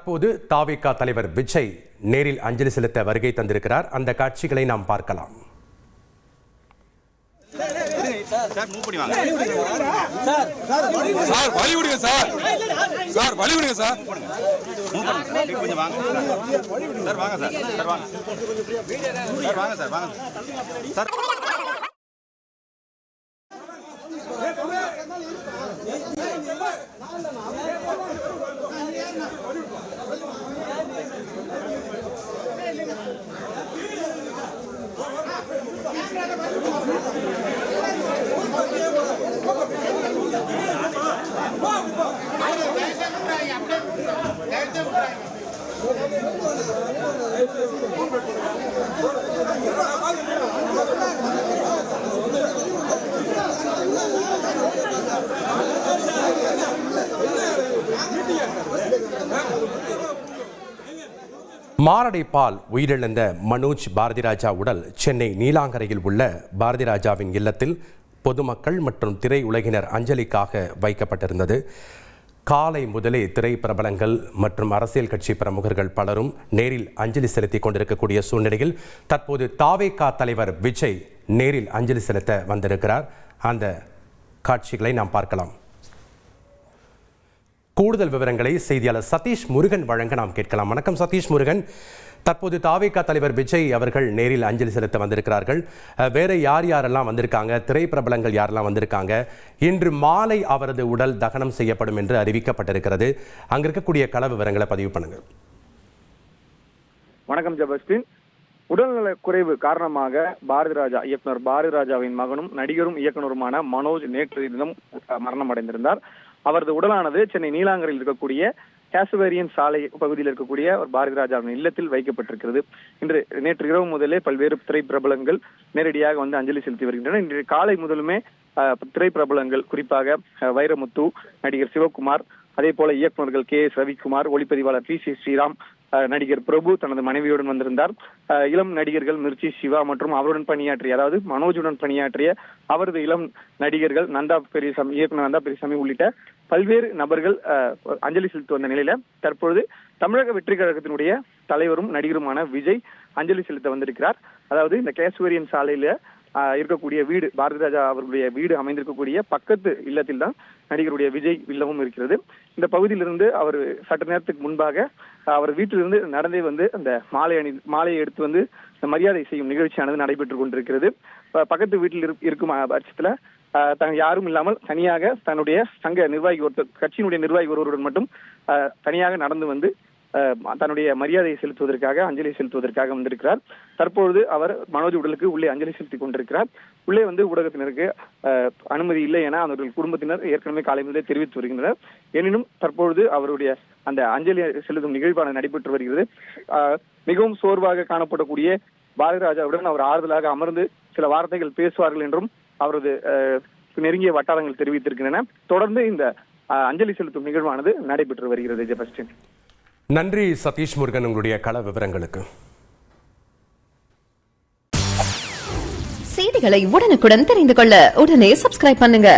தற்போது தாவேகா தலைவர் விஜய் நேரில் அஞ்சலி செலுத்த வருகை தந்திருக்கிறார். அந்த காட்சிகளை நாம் பார்க்கலாம். மாரடைப்பால் உயிரிழந்த மனோஜ் பாரதிராஜா உடல் சென்னை நீலாங்கரையில் உள்ள பாரதிராஜாவின் இல்லத்தில் பொதுமக்கள் மற்றும் திரையுலகினர் அஞ்சலிக்காக வைக்கப்பட்டிருந்தது. காலை முதலே திரை பிரபலங்கள் மற்றும் அரசியல் கட்சி பிரமுகர்கள் பலரும் நேரில் அஞ்சலி செலுத்திக் கொண்டிருக்கக்கூடிய சூழ்நிலையில் தற்போது தாவேகா தலைவர் விஜய் நேரில் அஞ்சலி செலுத்த வந்திருக்கிறார். அந்த காட்சிகளை நாம் பார்க்கலாம். கூடுதல் விவரங்களை செய்தியாளர் சதீஷ் முருகன் வழங்க நாம் கேட்கலாம். வணக்கம் சதீஷ் முருகன். தற்போது தாவேகா தலைவர் விஜய் அவர்கள் நேரில் அஞ்சலி செலுத்த வந்திருக்கிறார்கள். வேற யாரெல்லாம் வந்திருக்காங்க? திரைப்பிரபலங்கள் யாரெல்லாம் வந்திருக்காங்க? இன்று மாலை அவரது உடல் தகனம் செய்யப்படும் என்று அறிவிக்கப்பட்டிருக்கிறது. அங்க இருக்கக்கூடிய கள விவரங்களை பதிவு பண்ணுங்க. வணக்கம் ஜெபஸ்டின். உடல்நல குறைவு காரணமாக பாரதிராஜா இயக்குனர் பாரதிராஜாவின் மகனும் நடிகரும் இயக்குனருமான மனோஜ் நேற்று தினம் மரணம் அடைந்திருந்தார். அவரது உடலானது சென்னை நீலாங்கரையில் இருக்கக்கூடிய காசுவேரியன் சாலை பகுதியில் இருக்கக்கூடிய ஒரு பாரதிராஜாவின் இல்லத்தில் வைக்கப்பட்டிருக்கிறது. நேற்று இரவு முதலே பல்வேறு திரைப்பிரபலங்கள் நேரடியாக வந்து அஞ்சலி செலுத்தி வருகின்றனர். இன்று காலை முதலுமே திரைப்பிரபலங்கள், குறிப்பாக வைரமுத்து, நடிகர் சிவகுமார், அதே போல இயக்குநர்கள் கே எஸ் ரவிக்குமார், ஒளிப்பதிவாளர் பி சி ஸ்ரீராம், நடிகர் பிரபு தனது மனைவியுடன் வந்திருந்தார். இளம் நடிகர்கள் மிர்ச்சி சிவா மற்றும் அவருடன் பணியாற்றிய, அதாவது மனோஜுடன் பணியாற்றிய அவரது இளம் நடிகர்கள் நந்தா பெரியசாமி, இயக்குனர் நந்தா பெரியசாமி உள்ளிட்ட பல்வேறு நபர்கள் அஞ்சலி செலுத்தி வந்த நிலையில தற்பொழுது தமிழக வெற்றி கழகத்தினுடைய தலைவரும் நடிகருமான விஜய் அஞ்சலி செலுத்த வந்திருக்கிறார். அதாவது இந்த கேசுவேரியன் சாலையில இருக்கக்கூடிய வீடு, பாரதிராஜா அவர்களுடைய வீடு அமைந்திருக்கக்கூடிய பக்கத்து இல்லத்தில் தான் நடிகருடைய விஜய் இல்லமும் இருக்கிறது. இந்த பகுதியிலிருந்து அவர் சற்று நேரத்துக்கு முன்பாக அவர் வீட்டிலிருந்து நடந்தே வந்து அந்த மாலையை எடுத்து வந்து மரியாதை செய்யும் நிகழ்ச்சியானது நடைபெற்றுக் கொண்டிருக்கிறது. பக்கத்து வீட்டில் இருக்கும் பட்சத்துல யாரும் இல்லாமல் தனியாக தன்னுடைய சங்க நிர்வாகி ஒருத்தர், கட்சியினுடைய நிர்வாகி ஒருவருடன் மட்டும் தனியாக நடந்து வந்து தன்னுடைய மரியாதையை செலுத்துவதற்காக, அஞ்சலி செலுத்துவதற்காக வந்திருக்கிறார். தற்பொழுது அவர் மனோஜ் உடலுக்கு உள்ளே அஞ்சலி செலுத்தி கொண்டிருக்கிறார். உள்ளே வந்து ஊடகத்தினருக்கு அனுமதி இல்லை என அவர்கள் குடும்பத்தினர் ஏற்கனவே காலை முதலே தெரிவித்து வருகின்றனர். எனினும் தற்பொழுது அவருடைய அந்த அஞ்சலி செலுத்தும் நிகழ்வான நடைபெற்று வருகிறது. மிகவும் சோர்வாக காணப்படக்கூடிய பாரதிராஜாவுடன் அவர் ஆறுதலாக அமர்ந்து சில வார்த்தைகள் பேசுவார்கள் என்றும் அவரது நெருங்கிய வட்டாரங்கள் தெரிவித்திருக்கின்றன. தொடர்ந்து இந்த அஞ்சலி செலுத்தும் நிகழ்வானது நடைபெற்று வருகிறது. ஜெபஸ்டின், நன்றி சதீஷ் முருகன், உங்களுடைய கள விவரங்களுக்கு. செய்திகளை உடனுக்குடன் தெரிந்து கொள்ள உடனே சப்ஸ்கிரைப் பண்ணுங்க.